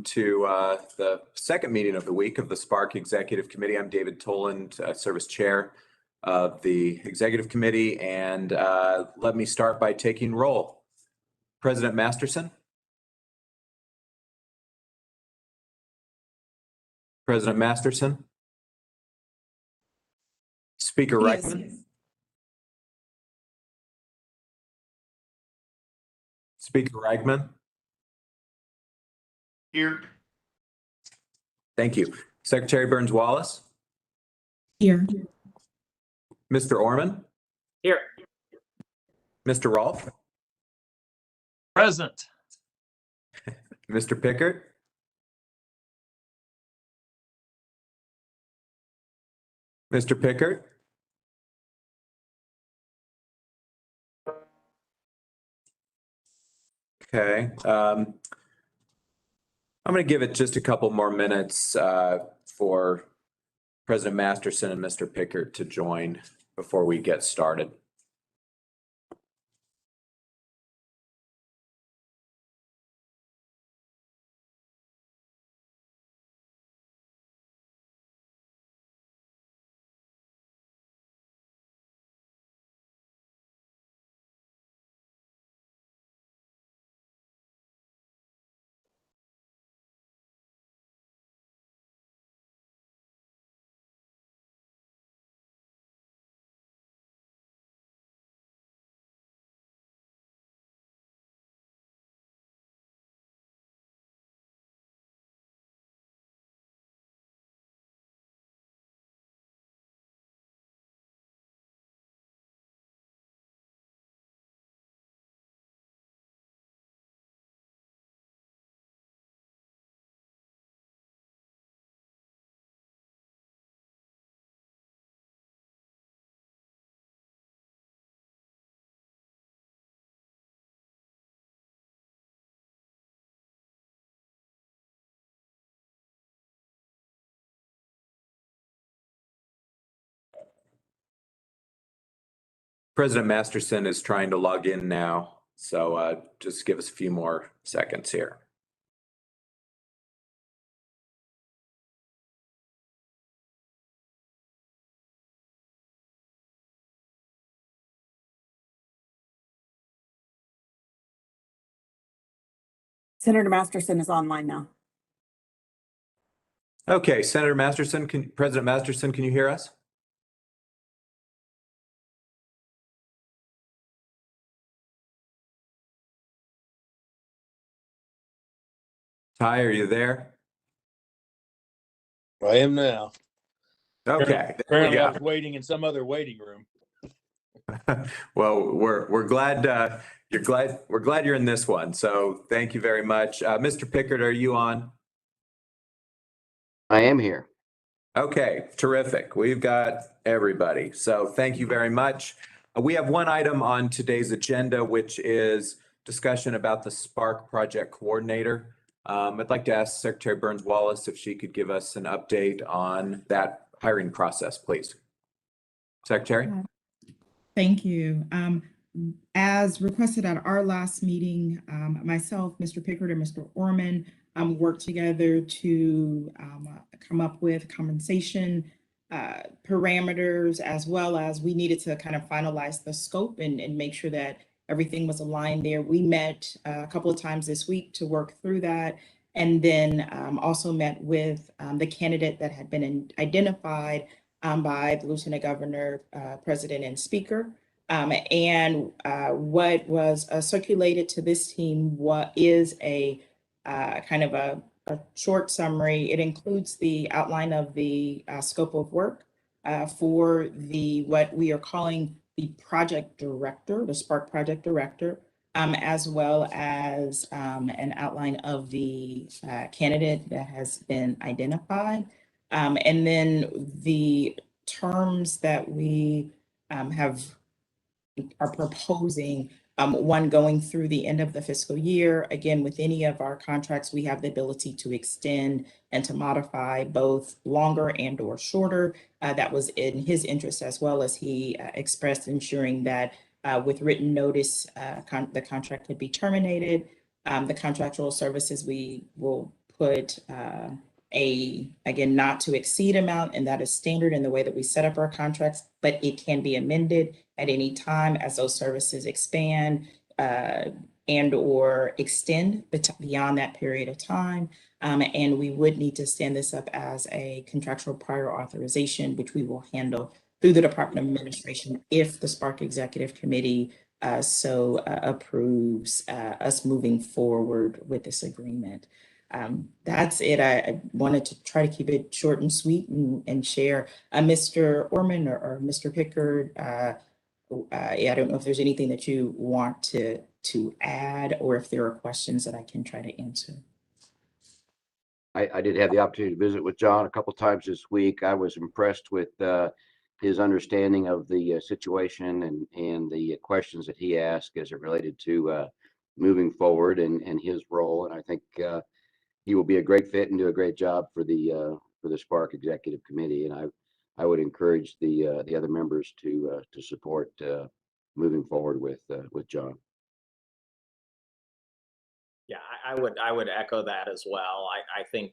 to the second meeting of the week of the Spark Executive Committee. I'm David Toland, Service Chair of the Executive Committee, and let me start by taking roll. President Masterson? President Masterson? Speaker Reichman? Speaker Reichman? Here. Thank you. Secretary Burns-Wallace? Here. Mr. Orman? Here. Mr. Rolfe? Present. Mr. Pickard? Mr. Pickard? Okay. I'm going to give it just a couple more minutes for President Masterson and Mr. Pickard to join before we get started. President Masterson is trying to log in now, so just give us a few more seconds here. Senator Masterson is online now. Okay, Senator Masterson, President Masterson, can you hear us? Ty, are you there? I am now. Okay. Apparently, I was waiting in some other waiting room. Well, we're glad you're in this one. So thank you very much. Mr. Pickard, are you on? I am here. Okay, terrific. We've got everybody. So thank you very much. We have one item on today's agenda, which is discussion about the Spark Project Coordinator. I'd like to ask Secretary Burns-Wallace if she could give us an update on that hiring process, please. Secretary? Thank you. As requested at our last meeting, myself, Mr. Pickard, and Mr. Orman worked together to come up with compensation parameters, as well as we needed to kind of finalize the scope and make sure that everything was aligned there. We met a couple of times this week to work through that, and then also met with the candidate that had been identified by the Lieutenant Governor, President, and Speaker. And what was circulated to this team is a kind of a short summary. It includes the outline of the scope of work for what we are calling the project director, the Spark project director, as well as an outline of the candidate that has been identified. And then the terms that we are proposing, one going through the end of the fiscal year. Again, with any of our contracts, we have the ability to extend and to modify both longer and or shorter. That was in his interest, as well as he expressed ensuring that with written notice, the contract could be terminated. The contractual services we will put again, not to exceed amount, and that is standard in the way that we set up our contracts, but it can be amended at any time as those services expand and or extend beyond that period of time. And we would need to stand this up as a contractual prior authorization, which we will handle through the Department of Administration if the Spark Executive Committee so approves us moving forward with this agreement. That's it. I wanted to try to keep it short and sweet and share. Mr. Orman or Mr. Pickard, I don't know if there's anything that you want to add or if there are questions that I can try to answer. I did have the opportunity to visit with John a couple times this week. I was impressed with his understanding of the situation and the questions that he asked as it related to moving forward and his role. And I think he will be a great fit and do a great job for the Spark Executive Committee. And I would encourage the other members to support moving forward with John. Yeah, I would echo that as well. I think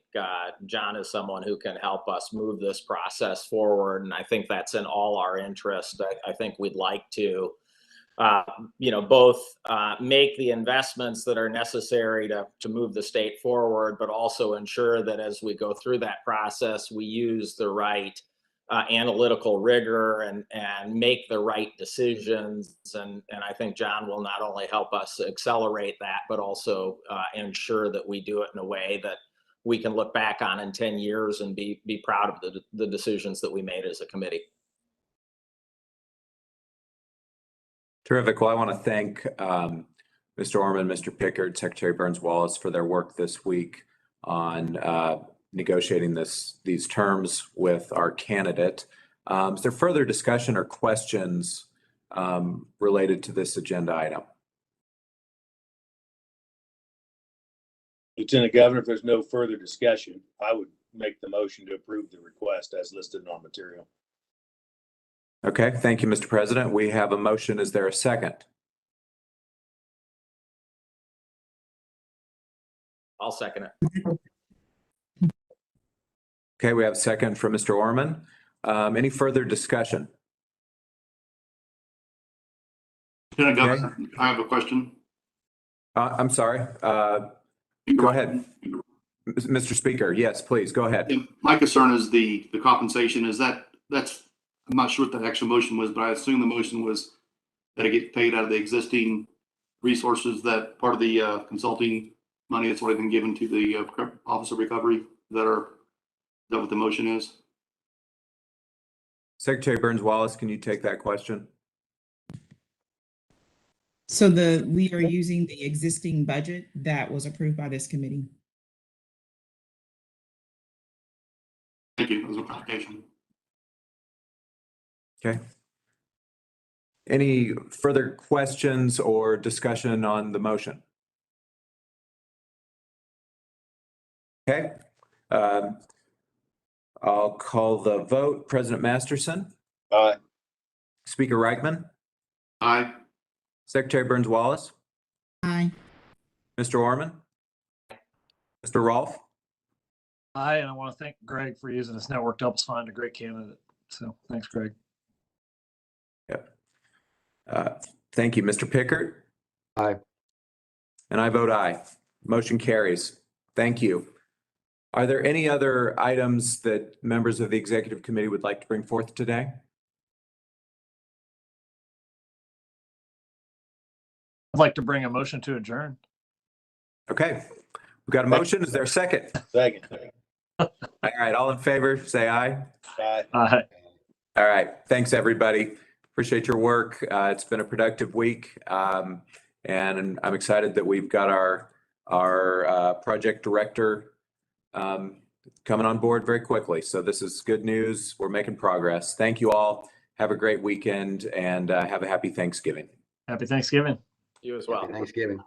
John is someone who can help us move this process forward, and I think that's in all our interest. I think we'd like to, both make the investments that are necessary to move the state forward, but also ensure that as we go through that process, we use the right analytical rigor and make the right decisions. And I think John will not only help us accelerate that, but also ensure that we do it in a way that we can look back on in 10 years and be proud of the decisions that we made as a committee. Terrific. Well, I want to thank Mr. Orman, Mr. Pickard, Secretary Burns-Wallace for their work this week on negotiating these terms with our candidate. Is there further discussion or questions related to this agenda item? Lieutenant Governor, if there's no further discussion, I would make the motion to approve the request as listed on material. Okay, thank you, Mr. President. We have a motion. Is there a second? I'll second it. Okay, we have a second from Mr. Orman. Any further discussion? Lieutenant Governor, I have a question. I'm sorry. Go ahead. Mr. Speaker, yes, please, go ahead. My concern is the compensation. I'm not sure what the actual motion was, but I assume the motion was that it get paid out of the existing resources, that part of the consulting money that's already been given to the Office of Recovery. Is that what the motion is? Secretary Burns-Wallace, can you take that question? So we are using the existing budget that was approved by this committee. Thank you. That was a clarification. Okay. Any further questions or discussion on the motion? Okay. I'll call the vote. President Masterson? Aye. Speaker Reichman? Aye. Secretary Burns-Wallace? Aye. Mr. Orman? Mr. Rolfe? Aye, and I want to thank Greg for using this network to help us find a great candidate. So thanks, Greg. Yep. Thank you, Mr. Pickard. Aye. And I vote aye. Motion carries. Thank you. Are there any other items that members of the executive committee would like to bring forth today? I'd like to bring a motion to adjourn. Okay. We've got a motion. Is there a second? Second. All right. All in favor, say aye. Aye. Aye. All right. Thanks, everybody. Appreciate your work. It's been a productive week. And I'm excited that we've got our project director coming on board very quickly. So this is good news. We're making progress. Thank you all. Have a great weekend and have a happy Thanksgiving. Happy Thanksgiving. You as well. Happy Thanksgiving.